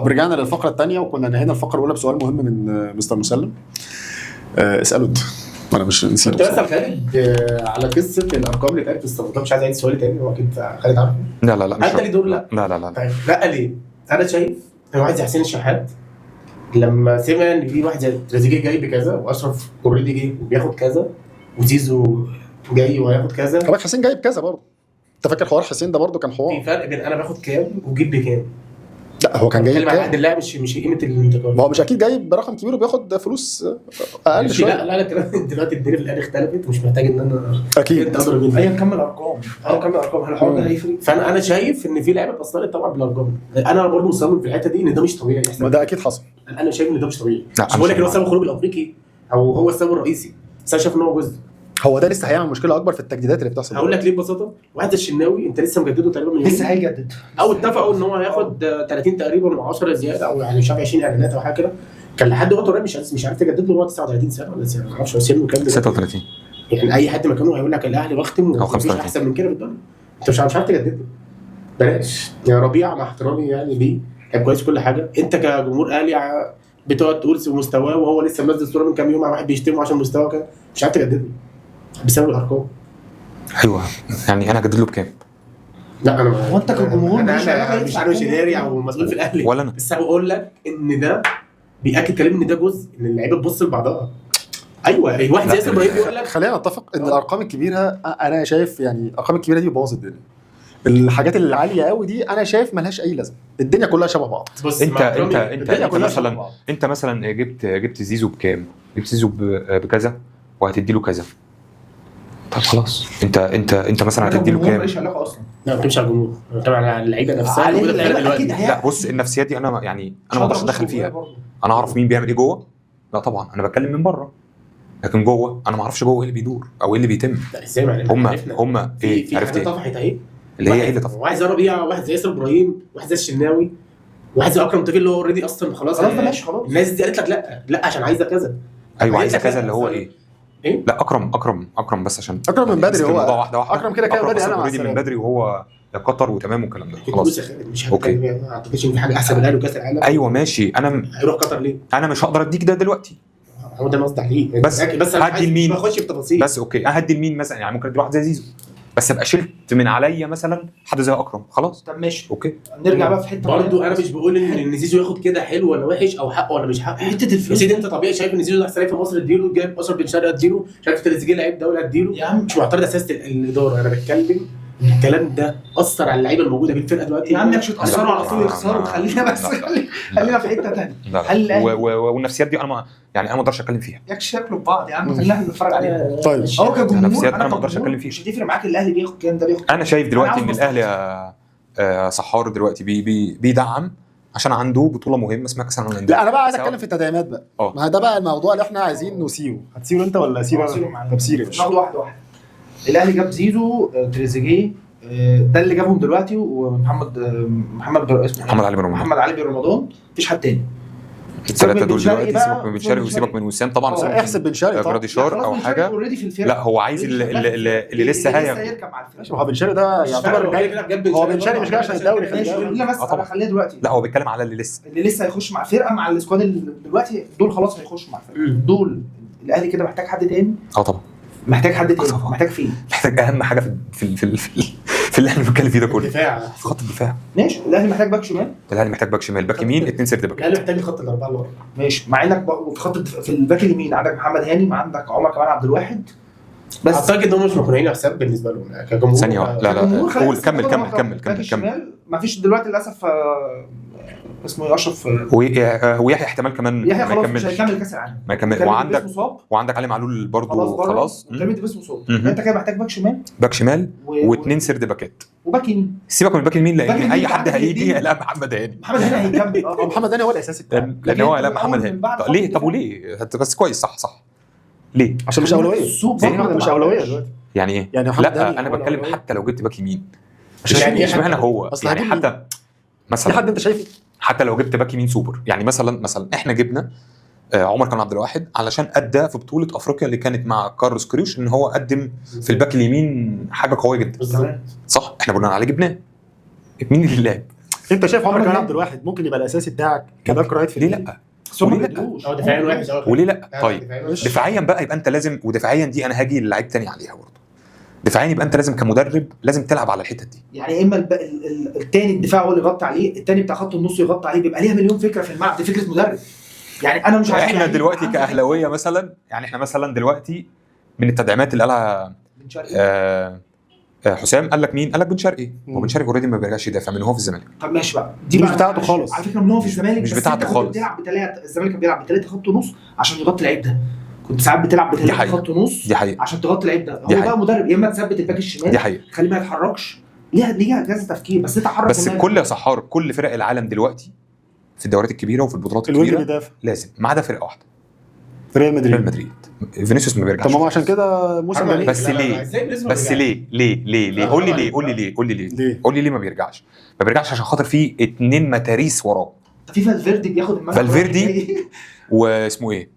طب رجعنا للفقره الثانيه وكنا نهينا الفقره الاولى بسؤال مهم من مستر مسلم. اساله انت، انا مش نسيت. كنت بسال خالد على قصه الارقام اللي اتقالت في الصفقات، مش عايز اعيد السؤال تاني، هو اكيد خالد عارفه. لا مش انت ليه دور؟ لا طيب لا ليه؟ انا شايف ان واحد زي حسين الشحات لما سمع ان في واحد زي تريزيجيه جاي بكذا واشرف اوريدي جاي وبياخد كذا وزيزو جاي وهياخد كذا، خلاص حسين جايب كذا برضه. انت فاكر حوار حسين ده برضه كان في حوار؟ فرق بين انا باخد كام وجيب بكام. لا هو كان جايب كام؟ كام؟ اللاعب مش قيمه الانتقال. ما هو مش اكيد جايب برقم كبير وبياخد فلوس اقل شويه. لا دلوقتي الدنيا في الاهلي اختلفت، مش محتاج ان انا اكيد اضرب مني. ايا كمل ارقام هل الحوار ده هيفرق؟ فانا شايف ان في لعيبه اتاثرت طبعا بالارقام. انا برضه مصمم في الحته دي ان ده مش طبيعي. ما ده اكيد حصل. انا شايف ان ده مش طبيعي. لا، مش بقول لك ان هو سبب الخروج الافريقي او هو السبب الرئيسي، بس انا شايف ان هو جزء. هو ده لسه هيعمل مشكله اكبر في التجديدات اللي بتحصل. هقول لك ليه ببساطه. واحد زي الشناوي انت لسه مجدده تقريبا من لسه هيجدد او اتفقوا ان هو هياخد 30 تقريبا و10 زياده، او يعني مش عارف 20 اعلانات او حاجه كده. كان لحد وقت قريب مش عارف تجدد له. هو 39 سنه ولا ما اعرفش سنه كام 36. يعني اي حد مكانه هيقول لك الاهلي بختم أو ومفيش 35. احسن من كده في الدنيا. انت مش عارف تجدد له، بلاش. يا ربيع مع احترامي يعني ليه كان كويس كل حاجه، انت كجمهور اهلي بتقعد تقول مستواه وهو لسه منزل صوره من كام يوم مع واحد بيشتمه عشان مستواه كده، مش عارف تجدد له بسبب الارقام. ايوه يعني انا اجدد له بكام؟ لا انا هو انت كجمهور انا مش مش اداري او مسؤول في الاهلي ولا انا، بس بقول لك ان ده بياكد كلامي ان ده جزء ان اللعيبه تبص لبعضها. ايوه واحد زي ياسر ابراهيم بيقول لك خلينا نتفق ان الارقام الكبيره، انا شايف يعني الارقام الكبيره دي باظت الدنيا. الحاجات العاليه قوي دي انا شايف ملهاش اي لازمه. الدنيا كلها شبه بعض. بص انت مثلا جبت زيزو بكام؟ جبت زيزو بكذا وهتدي له كذا. طب خلاص انت مثلا هتدي له كام؟ ماليش علاقه اصلا. لا ما بتمشي على الجمهور، طبعا على اللعيبه نفسها عليه موجوده في الفرقة اللعيبة دلوقتي. أكيد. لا بص النفسيات دي انا ما اقدرش ادخل فيها. انا اعرف مين بيعمل ايه جوه. لا طبعا انا بتكلم من بره، لكن جوه انا ما اعرفش جوه ايه اللي بيدور او ايه اللي بيتم. لا ازاي يعني هم ايه في عرفت حاجات ايه طفحت اهي اللي هي ايه اللي طفحت؟ واحد زي ربيع، واحد زي ياسر ابراهيم، واحد زي الشناوي، واحد زي اكرم توفيق اللي هو اوريدي اصلا خلاص ده ماشي خلاص. الناس دي قالت لك لا عشان عايزه كذا. ايوه عايزه كذا اللي هو ايه؟ ايه؟ لا اكرم بس عشان اكرم من بدري. هو واحده اكرم كده بدري. انا اوريدي من بدري وهو قطر وتمام والكلام ده خلاص. مش هتكلم، ما اعتقدش ان في حاجه احسن من الاهلي وكاس العالم. ايوه ماشي. انا هيروح قطر ليه؟ انا مش هقدر اديك ده دلوقتي. هو ده قصدي عليه. بس هدي لمين؟ ما اخش في تفاصيل. بس اوكي هدي لمين مثلا؟ يعني ممكن ادي واحد زي زيزو بس ابقى شلت من عليا مثلا حد زي اكرم. خلاص طب ماشي اوكي. نرجع بقى في حته برضه انا مش بقول ان زيزو ياخد كده حلو ولا وحش او حقه ولا مش حقه. حته يا الفلوس سيدي انت طبيعي شايف ان زيزو احسن لعيب في مصر اديله، جايب اشرف بن شرقي اديله، شايف تريزيجيه لعيب دولي اديله. يا عم مش معترض اساس الاداره. انا بتكلم الكلام ده اثر على اللعيبه الموجوده في الفرقه دلوقتي. يا عم مش تاثروا على طول يخسروا. خلينا بس خلينا في حته ثانيه. لا والنفسيات دي انا ما اقدرش اتكلم فيها. ياكش شكله ببعض يا عم. خلينا نتفرج عليها. طيب هو كجمهور نفسيات انا ما اقدرش اتكلم فيها. مش هتفرق معاك الاهلي بياخد كام ده بياخد. انا شايف دلوقتي ان الاهلي صحار دلوقتي بيدعم عشان عنده بطوله مهمه اسمها كاس العالم للانديه. لا انا بقى عايز اتكلم في التدعيمات بقى. ما ده بقى الموضوع اللي احنا عايزين نسيره. هتسيره انت ولا اسيره انا؟ طب سيره ناخد واحده. الاهلي جاب زيزو، تريزيجيه، ده اللي جابهم دلوقتي، ومحمد اسمه محمد علي بن رمضان. مفيش حد تاني. الثلاثه دول دلوقتي سيبك من بن شرقي وسيبك من وسام طبعا. احسب بن شرقي جراديشار او حاجه. لا هو عايز اللي لسه هيركب مع الفرقه. هو بن شرقي ده يعتبر جاي. هو بن شرقي مش جاي عشان الدوري. طبعا خليها دلوقتي. لا هو بيتكلم على اللي لسه هيخش مع الفرقه مع السكواد اللي دلوقتي دول خلاص هيخشوا مع الفرقه دول. الاهلي كده محتاج حد تاني. طبعا محتاج حد تاني. محتاج فين؟ محتاج اهم حاجه في اللي احنا بنتكلم فيه ده كله. الدفاع. في خط الدفاع. ماشي. الاهلي محتاج باك شمال. الاهلي محتاج باك شمال، باك يمين، 2 سيرد باك. الاهلي محتاج خط الاربعه اللي ورا. ماشي. مع انك في خط في الباك اليمين عندك محمد هاني، ما عندك عمر كمال عبد الواحد. بس اعتقد انهم مش مقنعين حساب بالنسبه لهم كجمهور. ثانيه لا قول كمل. ما فيش دلوقتي للاسف اسمه اشرف ويحيى احتمال كمان ما يكملش. مش هيكمل كاس العالم. ما يكمل. وعندك علي معلول برضه خلاص. كلمت باسمه صوب. انت كده محتاج باك شمال واثنين سيرد باكات وباك يمين. سيبك من باك يمين لان اي حد هيجي لا محمد هاني هيكمل. محمد هاني هو الاساسي بتاعه. لان هو لا محمد هاني. ليه؟ طب وليه؟ بس كويس صح ليه؟ عشان مش اولويه. مش اولويه دلوقتي. يعني ايه؟ لا انا بتكلم حتى لو جبت باك يمين يعني اشمعنى هو؟ يعني حتى مثلا حد انت شايفه حتى لو جبت باك يمين سوبر. يعني مثلا احنا جبنا عمر كمال عبد الواحد علشان ادى في بطوله افريقيا اللي كانت مع كارلوس كريوش ان هو قدم في الباك اليمين حاجه قويه جدا. صح احنا بناء عليه جبناه. مين اللي لعب؟ انت شايف عمر محمد كمال هاني. عبد الواحد ممكن يبقى الاساسي بتاعك كباك رايت في ليه النادي؟ لا؟ بس هم وليه ما لأ؟ بيدوش. هو دفاعيا وحش قوي. وليه لا؟ طيب مش- دفاعيا بقى يبقى انت لازم، ودفاعيا دي انا هاجي للعيب تاني عليها برضه. دفاعيا يبقى انت لازم كمدرب لازم تلعب على الحته دي. يعني اما التاني الدفاع هو اللي يغطي عليه، التاني بتاع خط النص يغطي عليه، بيبقى ليها مليون فكره في الملعب. دي فكره مدرب. يعني انا مش عارف احنا يعني دلوقتي عنده كاهلاويه مثلا، يعني احنا مثلا دلوقتي من التدعيمات اللي قالها بن شرقي. حسام، قال لك مين؟ قال لك بن شرقي. هو مم. بن شرقي اوريدي ما بيرجعش يدافع من هو في الزمالك. طب ماشي بقى، دي مش بقى بتاعته معلش. خالص. على فكره من هو في الزمالك مش بس بتاعته انت كنت خالص. بتلعب بثلاثه، الزمالك كان بيلعب بثلاثه خط نص عشان يغطي اللعيب ده. كنت ساعات بتلعب دي بثلاثه حقيقة. خط نص دي حقيقه. عشان تغطي اللعيب ده. دي هو حقيقة. بقى مدرب، يا اما تثبت الباك الشمال دي حقيقه. تخليه ما يتحركش، ليها كذا تفكير، بس انت حرك بس دماغك. الكل يا سحار، كل فرق العالم دلوقتي في الدوريات الكبيره وفي البطولات الوينج الكبيره بيدافع لازم، ما عدا فرقه واحده، في ريال ريال مدريد. مدريد. فينيسيوس ما بيرجعش. طب ما هو عشان كده موسم حرام عليك. جميل. بس لا، لا، ليه؟ لا، ازاي بنسبة بس رجع؟ ليه؟ قول لي ليه؟ قول لي ليه؟ قول لي ليه؟ ليه؟ قول لي ليه ما بيرجعش؟ ما بيرجعش عشان خاطر في 2 متاريس وراه، في فالفيردي بياخد الملعب. فالفيردي واسمه ايه؟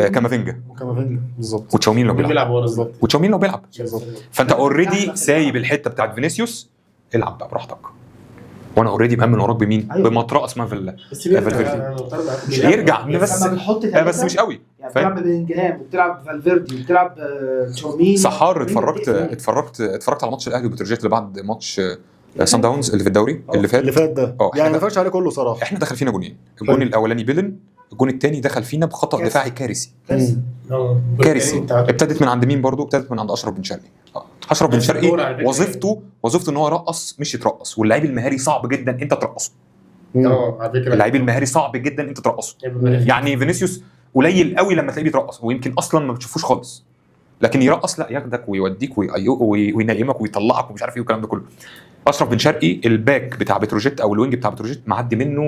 كامافينجا كامافينجا بالظبط. وتشاومين لو مين بيلعب. بيلعب ورا بالظبط؟ وتشاومين لو بيلعب. بالظبط. فانت اوريدي سايب الحته بتاعت فينيسيوس، العب بقى براحتك. وانا اوريدي مأمن وراك بمين؟ أيوة. بمطرقه اسمها فيلا. بس بيرجع. فالفيردي. أنا معترض معاك. مش يرجع بس لما بتحط بس مش قوي. يعني فاهم؟ بتلعب بلينجهام وبتلعب فالفيردي وبتلعب تشاومين. سحار، اتفرجت على ماتش الاهلي وبتروجيت اللي بعد ماتش سان داونز اللي في الدوري اللي فات. اللي فات ده اه، يعني ما فاتش عليه كله صراحه. احنا دخل فينا جونين. الجون الاولاني بيلن، الجون الثاني دخل فينا بخطا كارثة. دفاعي كارثي. كارثي. ابتدت من عند مين برضو؟ ابتدت من عند اشرف بن شرقي. اشرف بن بس شرقي الجون على فكرة وظيفته ان هو يرقص مش يترقص، واللعيب المهاري صعب جدا انت ترقصه. على فكره اللعيب المهاري صعب جدا انت ترقصه. يعني فينيسيوس قليل قوي لما تلاقيه بيترقص، ويمكن اصلا ما بتشوفوش خالص، لكن يرقص لا، ياخدك ويوديك وينيمك ويطلعك ومش عارف ايه والكلام ده كله. اشرف بن شرقي الباك بتاع بتروجيت او الوينج بتاع بتروجيت معدي منه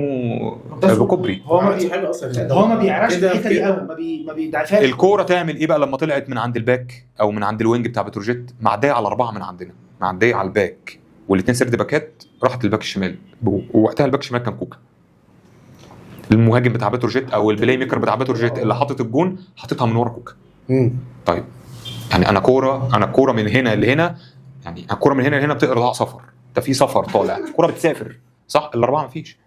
بكوبري. هو ما حاجه اصلا. هو ما بيعرفش كده الحته دي كده. قوي، ما بيدعفهاش. الكوره تعمل ايه بقى لما طلعت من عند الباك او من عند الوينج بتاع بتروجيت؟ معديه على 4 من عندنا، معديه على الباك، والاثنين سرد باكات راحت للباك الشمال، ووقتها الباك الشمال كان كوكا، المهاجم بتاع بتروجيت او البلاي ميكر بتاع بتروجيت اللي حاطط الجون، حاططها من ورا كوكا. طيب يعني انا كوره من هنا لهنا، يعني الكوره من هنا لهنا بتقرا سفر، ده في سفر طالع، الكوره بتسافر صح، الاربعه مفيش.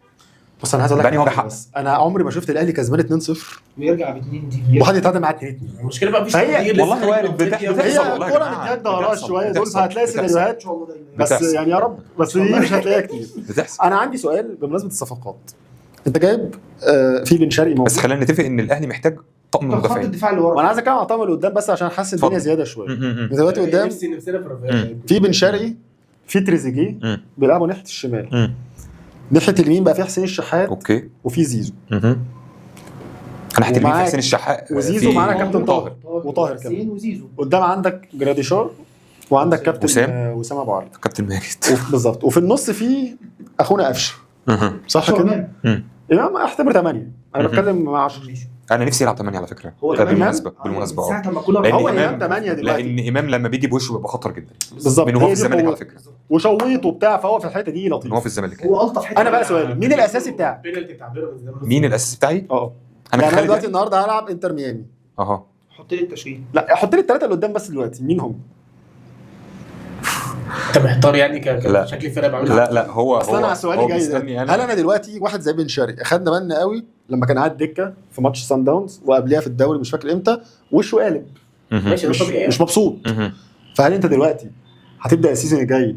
بس انا عايز اقول لك بني ولا حاجة حق. بس انا عمري ما شفت الاهلي كسبان 2-0 ويرجع باثنين دي. وحد يتعادل معاه 2-2. المشكله بقى مفيش فهي- تغيير لسه والله خارج وارد، من أفريقيا. بتحصل هي والله يا الكوره جماعة. بتجد وراها بتحصل. شويه دول، بتحصل. فهتلاقي بتحصل. سيناريوهات ان شاء الله دايما. بس بتحصل. يعني يا رب، بس دي مش هتلاقيها كتير. بتحصل. انا عندي سؤال بمناسبه الصفقات. انت جايب في بن شرقي موجود، بس خلينا نتفق ان الاهلي محتاج طقم طب خط مدافعين. الدفاع اللي ورا وانا عايز اتكلم عن طقم اللي قدام بس عشان احس الدنيا اتفضل. زياده شويه. دلوقتي قدام نفسنا في رفاهيه. في بن شرقي، في تريزيجيه بيلعبوا ناحيه الشمال، ناحيه اليمين بقى في حسين الشحات اوكي. وفي زيزو، انا احترم في ومعاك- حسين الشحات وزيزو في معانا كابتن طاهر وطاهر وحسين كمان. وزيزو. قدام عندك جراديشار وعندك كابتن وسام ابو علي كابتن ماجد. بالظبط، وفي النص في اخونا قفشه، صح شو كده؟ إمام؟ امام اعتبر 8، انا بتكلم مع 10. انا نفسي يلعب 8 على فكره. هو ده إمام؟ بالمناسبه من اه. ساعه لما كولر لأن هو إمام- امام 8 دلوقتي لان امام لما بيجي بوشه بيبقى خطر جدا بالظبط، من هو هي في دي الزمالك قوته. على فكره، وشويط وبتاع، فهو في الحته دي من هو لطيف. في الزمالك. هو الطف حته. انا بقى سؤال، مين الاساسي بتاعك؟ بينالتي بتاع بيراميدز ده مين الاساس بتاعي؟ اه انا يعني انا خالد دلوقتي النهارده هلعب انتر ميامي، اها. حط لي التشكيل. لا حط لي الثلاثه اللي قدام بس دلوقتي مين هم؟ انت محتار يعني لا. شكل الفرقه بعملها. لا هو اصل انا سؤالي جاي بيسألني ده. هل انا دلوقتي واحد زي بن شرقي اخدنا بالنا قوي لما كان قاعد دكه في ماتش سان داونز وقبلها في الدوري مش فاكر امتى، وشه قالب ماشي ده مش, طبيعي. مش مبسوط، فهل انت دلوقتي هتبدا السيزون الجاي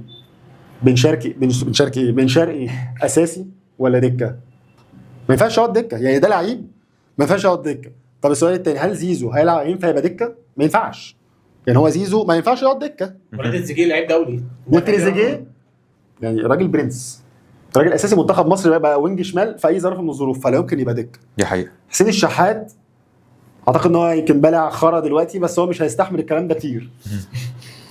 بن شرقي اساسي ولا دكه؟ ما ينفعش يقعد دكه، يعني ده لعيب ما ينفعش يقعد دكه. طب السؤال الثاني، هل زيزو هيلعب ينفع يبقى دكه؟ ما ينفعش، يعني هو زيزو ما ينفعش يقعد دكه، ولا تريزيجيه لعيب دولي. وتريزيجيه يعني راجل برنس، راجل اساسي منتخب مصر، بقى وينج شمال في اي ظرف من الظروف، فلا يمكن يبقى دكه. دي حقيقه. حسين الشحات اعتقد ان هو يمكن بالع خرا دلوقتي، بس هو مش هيستحمل الكلام ده كتير.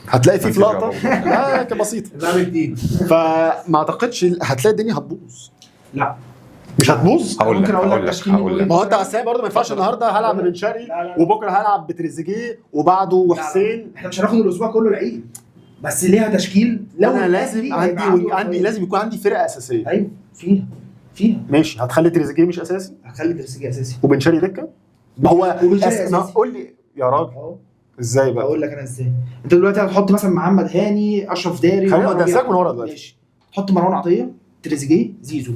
هتلاقي فيه في لقطه بسيطه، نعمل جديد. فما اعتقدش هتلاقي الدنيا هتبوظ. لا مش هتبوظ. هقول لك ممكن أقول لك هقول لك تشكيل هقول لك ما هو انت عسام برضه ما ينفعش النهارده هلعب بن شرقي وبكره هلعب بتريزيجيه وبعده وحسين. احنا مش هناخد الاسبوع كله لعيب، بس ليها تشكيل. لو انا لازم الأهلي عندي هيبقى لازم يكون عندي فرقه اساسيه. ايوه فيها ماشي، هتخلي تريزيجيه مش اساسي هخلي تريزيجيه اساسي. وبن شرقي دكه؟ ما هو وبن شرقي أساسي. قول لي يا راجل اهو ازاي بقى؟ اقول لك انا ازاي. انت دلوقتي هتحط مثلا محمد هاني، اشرف داري، خلينا عمر ده ربيع. سيبك من ورا دلوقتي. ماشي. تحط مروان عطيه تريزيجيه زيزو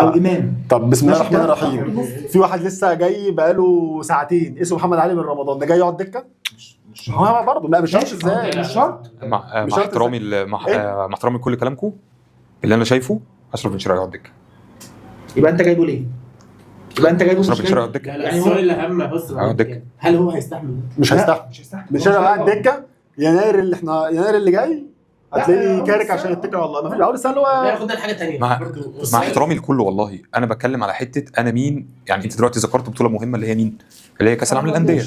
او امام. طب بسم الله ماشي الرحمن كده. الرحيم، في واحد لسه جاي بقاله ساعتين اسمه محمد علي بن رمضان، ده جاي يقعد دكه؟ هو برضه لا مش شرط ازاي، مش شرط. مع مش مع شرط احترامي مع احترامي لكل كلامكم، اللي انا شايفه اشرف بن شرقي يقعد دكه. يبقى انت جايبه ليه؟ يبقى انت جايبه اشرف مش بن شرقي جايبه. يقعد دكه. لا يعني السؤال الاهم بص دكة. هل هو هيستحمل؟ مش لا، هيستحمل. مش هيستحمل. مش هيبقى قاعد دكه يناير اللي جاي هتلاقيه كارك عشان يتكل على الله. ما فيش اول السنه اللي لا هو ياخد ده لحاجه ثانيه مع احترامي لكله والله، انا بتكلم على حته انا مين. يعني انت دلوقتي ذكرت بطوله مهمه اللي هي مين؟ اللي هي كاس العالم للانديه.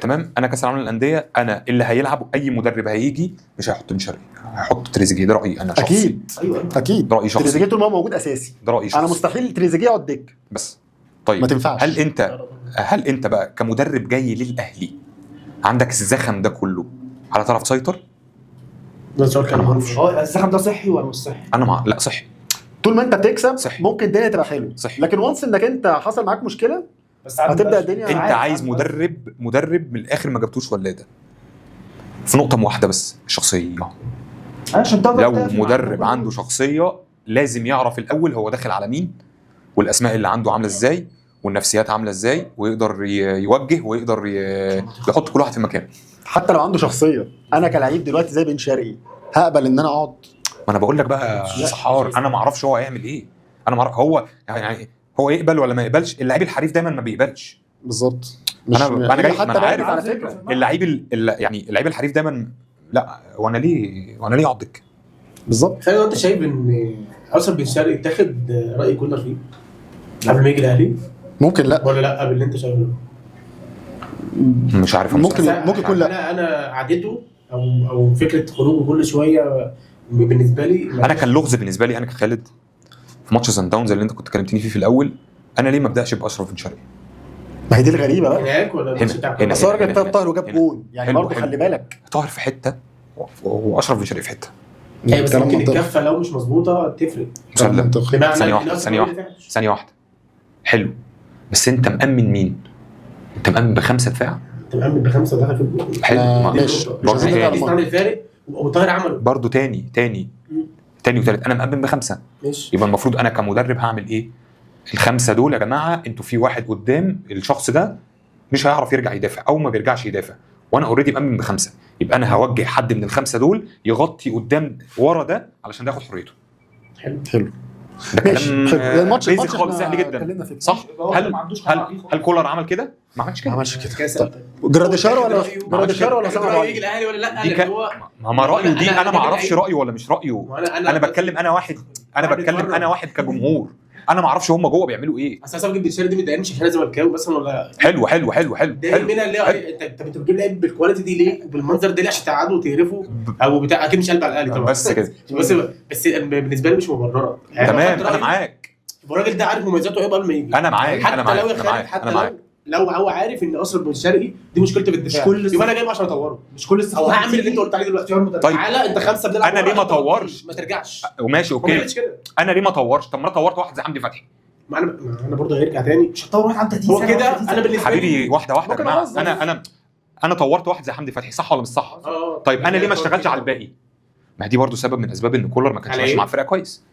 تمام، انا كاس العالم للانديه، انا اللي هيلعب اي مدرب هيجي مش هيحط بن شرقي، هيحط تريزيجيه. ده رايي انا شخصي. اكيد ايوه اكيد ده رايي شخصي. تريزيجيه طول ما هو موجود اساسي. ده رايي شخصي. انا مستحيل تريزيجيه يقعد دكه. بس طيب ما تنفعش. هل انت بقى كمدرب جاي للاهلي عندك الزخم ده كله على تعرف تسيطر؟ ده سؤال كان معروف. هو الزخم ده صحي ولا مش صحي؟ انا لا صحي. طول ما انت بتكسب صحي. ممكن الدنيا تبقى حلوه، صحي. لكن وانس انك انت حصل معاك مشكله بس هتبدا الدنيا انت عادي. عايز مدرب من الاخر ما جبتوش ولاده في نقطه واحده بس، الشخصيه. عشان تقدر لو تقف مع مدرب الجمهور. عنده شخصيه لازم يعرف الاول هو داخل على مين، والاسماء اللي عنده عامله ازاي، والنفسيات عامله ازاي، ويقدر يوجه ويقدر يحط كل واحد في مكانه. حتى لو عنده شخصيه، انا كلاعب دلوقتي زي بن شرقي هقبل ان انا اقعد؟ ما انا بقول لك بقى يا سحار، انا ما اعرفش هو هيعمل ايه. انا ما اعرف هو يقبل ولا ما يقبلش. اللعيب الحريف دايما ما بيقبلش. بالظبط. انا جاي، ما حتى انا بارد عارف على فكره. اللعيب الحريف دايما لا. وانا ليه اقعد دكه؟ بالظبط. خلينا، انت شايف ان اشرف بن شرقي اتاخد راي كولر فيه قبل ما يجي الاهلي ممكن لا، ولا لا قبل اللي انت شايفه؟ مش عارف. ممكن بس يكون لا. انا عادته او فكره خروجه كل شويه بالنسبه لي انا كان لغز بالنسبه لي، انا كخالد في ماتش سان داونز اللي انت كنت كلمتني فيه في الاول، انا ليه ما ابداش باشرف بن شرقي؟ ما هي دي الغريبه بقى. هناك ولا الماتش بتاع هنا. بس هو راجل طاهر وجاب هنا. جول يعني، حلو، برضه حلو. خلي بالك. طاهر في حته واشرف بن شرقي في حته. ايوه بس كلام ممكن منطقي. الكفه لو مش مظبوطه تفرق. كلام مسلم. منطقي. بمعنى ثانية إن واحدة، أصلاً ثانية ما واحدة. ينفعش. ثانيه واحده. حلو، بس انت مأمن مين؟ انت مأمن بخمسه دفاع. انت مأمن بخمسه ودخل في الجول. حلو. ماشي. برضه مش هنرجع تاني للماضي. عامل الفارق وطاهر عمله. برضه تاني وتالت، انا مأمن بخمسه. ماشي. يبقى المفروض انا كمدرب هعمل ايه؟ الخمسه دول يا جماعه انتوا في واحد قدام، الشخص ده مش هيعرف يرجع يدافع او ما بيرجعش يدافع، وانا اوريدي مأمن بخمسه، يبقى انا هوجه حد من الخمسه دول يغطي قدام ورا ده علشان ده ياخد حريته. حلو. حلو. ده ماشي. كلام حلو. الماتش بيزك خالص، إحنا سهل جدا. اتكلمنا فيه. صح؟ هو هل ما عندوش هل خبرة فيه هل كولر عمل كده؟ ما عملش ما كده. عملش كده. كاس طب جراديشار ولا جراديشار ولا سامع رايه رأي؟ يجي الاهلي ولا لا؟ دي لأن كان- هو ما رأيه دي انا ما اعرفش رأيه ولا مش رأيه. انا بتكلم انا واحد، انا واحد كجمهور، انا ما اعرفش هم جوه بيعملوا ايه. اصل صفقه بن شرقي دي ما تضايقنيش عشان انا زملكاوي مثلا ولا حلو ده منها اللي هو انت بتجيب لعيب بالكواليتي دي ليه وبالمنظر ده ليه؟ عشان تقعدوا وتقرفوا او بتاع، اكيد مش قلب على الاهلي طبعا. بس كده. بس بالنسبه لي مش مبرره. تمام، انا معاك. الراجل ده عارف مميزاته ايه قبل ما يجي. انا معاك، حتى انا معاك، لو يا انا خالد، معاك، حتى انا معاك. لو هو عارف ان اشرف بن شرقي دي مشكلته في الدفاع، يبقى انا جايبه عشان اطوره. مش كل او هعمل اللي انت قلت عليه دلوقتي. طيب. تعالى انت خمسه بنلعب أنا ليه ما اطورش؟ ما ترجعش. وماشي هو ما اوكي، عملش كده. انا ليه ما اطورش؟ طب ما انا طورت واحد زي حمدي فتحي. ما انا برضه هيرجع تاني. مش هتطور واحد عنده 30 هو سنه كده 31 سنة. انا بالنسبه لي حبيبي واحده واحده يا ممكن جماعه. أوظف. انا طورت واحد زي حمدي فتحي، صح ولا مش صح؟ طيب انا ليه ما اشتغلش على الباقي؟ ما دي برضو سبب من اسباب ان كولر ما كانش على ماشي إيه؟ مع الفرقه كويس.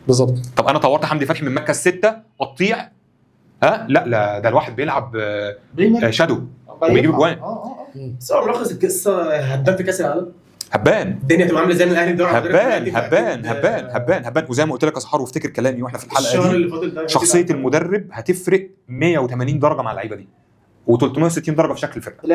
بالظبط. طب انا طورت حمدي فتحي من مركز 6 قطيع، لا ده الواحد بيلعب شادو وبيجيب اجوان. بس هو ملخص القصه هداف في كاس العالم. هبان الدنيا تبقى عامله زي الاهلي بيدور على هبان وزي ما قلت لك يا سحار وافتكر كلامي واحنا في الحلقه الشهر دي، اللي فاضل ده شخصيه المدرب هتفرق 180 درجه مع اللعيبه دي و360 درجه في شكل الفرقه.